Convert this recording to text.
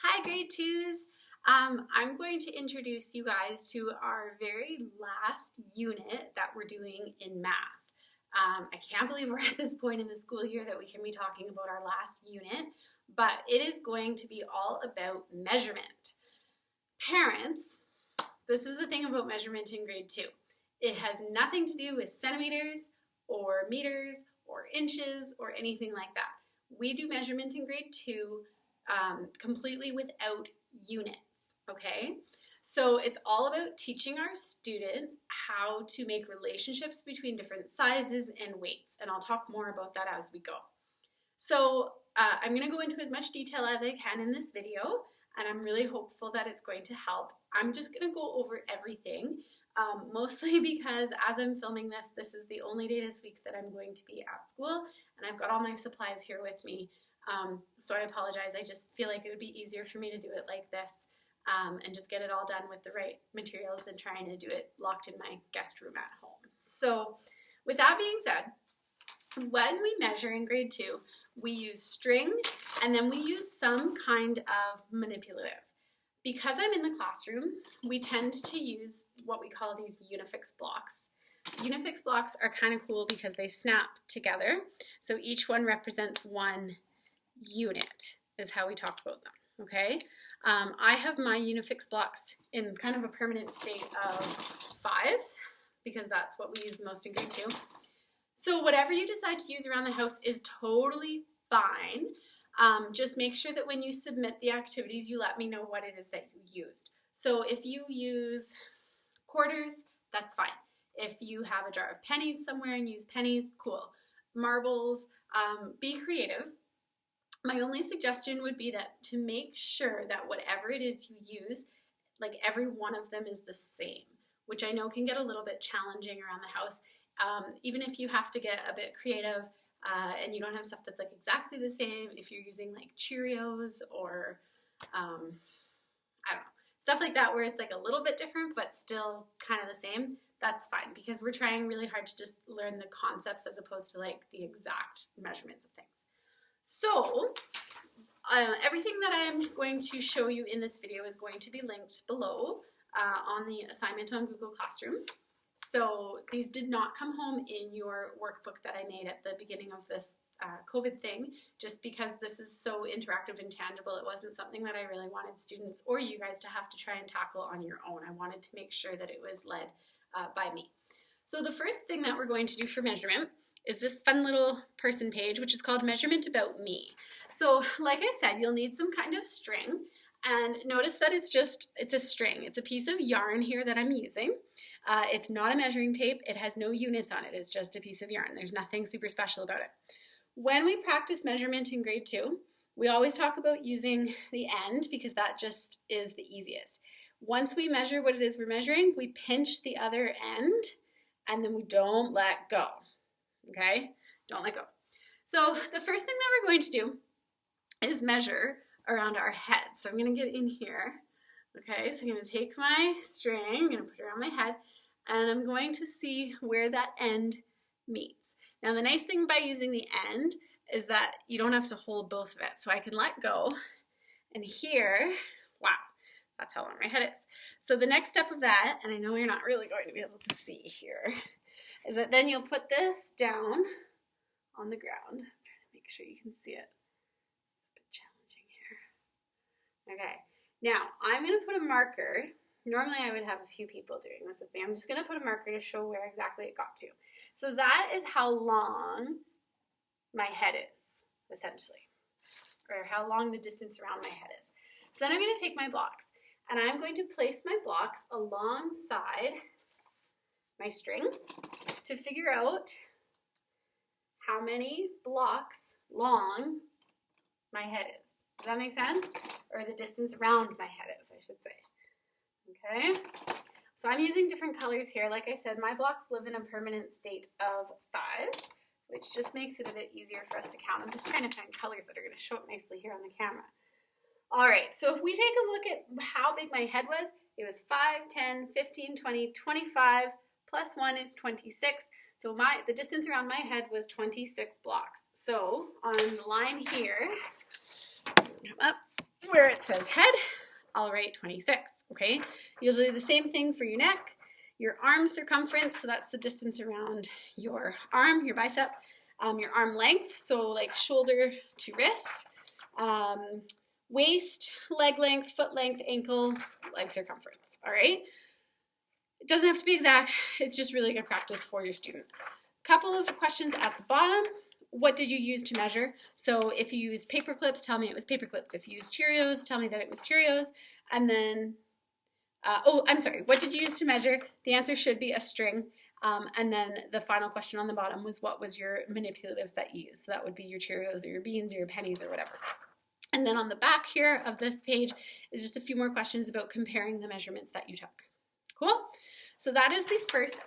Hi grade twos. I'm going to introduce you guys to our very last unit that we're doing in math. I can't believe we're at this point in the school year that we can be talking about our last unit, but it is going to be all about measurement. Parents, this is the thing about measurement in grade 2. It has nothing to do with centimeters or meters or inches or anything like that. We do measurement in grade 2 completely without units, okay? So it's all about teaching our students how to make relationships between different sizes and weights, and I'll talk more about that as we go. So I'm going to go into as much detail as I can in this video, and I'm really hopeful that it's going to help. I'm just going to go over everything, mostly because as I'm filming this, this is the only day this week that I'm going to be at school, and I've got all my supplies here with me. So I apologize. I just feel like it would be easier for me to do it like this and just get it all done with the right materials than trying to do it locked in my guest room at home. So with that being said, when we measure in grade 2, we use string and then we use some kind of manipulative. Because I'm in the classroom, we tend to use what we call these Unifix blocks. Unifix blocks are kind of cool because they snap together. So each one represents one unit is how we talked about them, okay? I have my Unifix blocks in kind of a permanent state of 5s because that's what we use the most in grade 2. So whatever you decide to use around the house is totally fine. Just make sure that when you submit the activities, you let me know what it is that you used. So if you use quarters, that's fine. If you have a jar of pennies somewhere and use pennies, cool. Marbles, be creative. My only suggestion would be that to make sure that whatever it is you use, like every one of them is the same, which I know can get a little bit challenging around the house. Even if you have to get a bit creative and you don't have stuff that's like exactly the same, if you're using like Cheerios or I don't know, stuff like that where it's like a little bit different but still kind of the same, that's fine because we're trying really hard to just learn the concepts as opposed to like the exact measurements of things. So everything that I'm going to show you in this video is going to be linked below on the assignment on Google Classroom. So these did not come home in your workbook that I made at the beginning of this COVID thing, just because this is so interactive and tangible. It wasn't something that I really wanted students or you guys to have to try and tackle on your own. I wanted to make sure that it was led by me. So the first thing that we're going to do for measurement is this fun little person page, which is called Measurement About Me. So like I said, you'll need some kind of string, and notice that it's a string. It's a piece of yarn here that I'm using. It's not a measuring tape. It has no units on it. It's just a piece of yarn. There's nothing super special about it. When we practice measurement in grade 2, we always talk about using the end because that just is the easiest. Once we measure what it is we're measuring, we pinch the other end and then we don't let go. Okay? Don't let go. So the first thing that we're going to do is measure around our head. So I'm going to get in here. Okay, so I'm going to take my string, I'm going to put it around my head, and I'm going to see where that end meets. Now the nice thing by using the end is that you don't have to hold both of it. So I can let go, and here, wow, that's how long my head is. So the next step of that, and I know you're not really going to be able to see here, is that then you'll put this down on the ground. I'm trying to make sure you can see it. It's a bit challenging here. Okay, now I'm going to put a marker. Normally I would have a few people doing this with me. I'm just going to put a marker to show where exactly it got to. So that is how long my head is, essentially, or how long the distance around my head is. So then I'm going to take my blocks, and I'm going to place my blocks alongside my string to figure out how many blocks long my head is. Does that make sense? Or the distance around my head is, I should say. Okay? So I'm using different colors here. Like I said, my blocks live in a permanent state of 5, which just makes it a bit easier for us to count. I'm just trying to find colors that are going to show up nicely here on the camera. All right, so if we take a look at how big my head was, it was 5, 10, 15, 20, 25, plus 1 is 26. So the distance around my head was 26 blocks. So on the line here, come up, where it says head, I'll write 26, okay? You'll do the same thing for your neck, your arm circumference, so that's the distance around your arm, your bicep, your arm length, so like shoulder to wrist, waist, leg length, foot length, ankle, leg circumference, all right? It doesn't have to be exact, it's just really good practice for your student. Couple of questions at the bottom. What did you use to measure? So if you used paper clips, tell me it was paper clips. If you used Cheerios, tell me that it was Cheerios. And then, what did you use to measure? The answer should be a string. And then the final question on the bottom was, what was your manipulatives that you used? So that would be your Cheerios or your beans or your pennies or whatever. And then on the back here of this page is just a few more questions about comparing the measurements that you took. Cool? So that is the first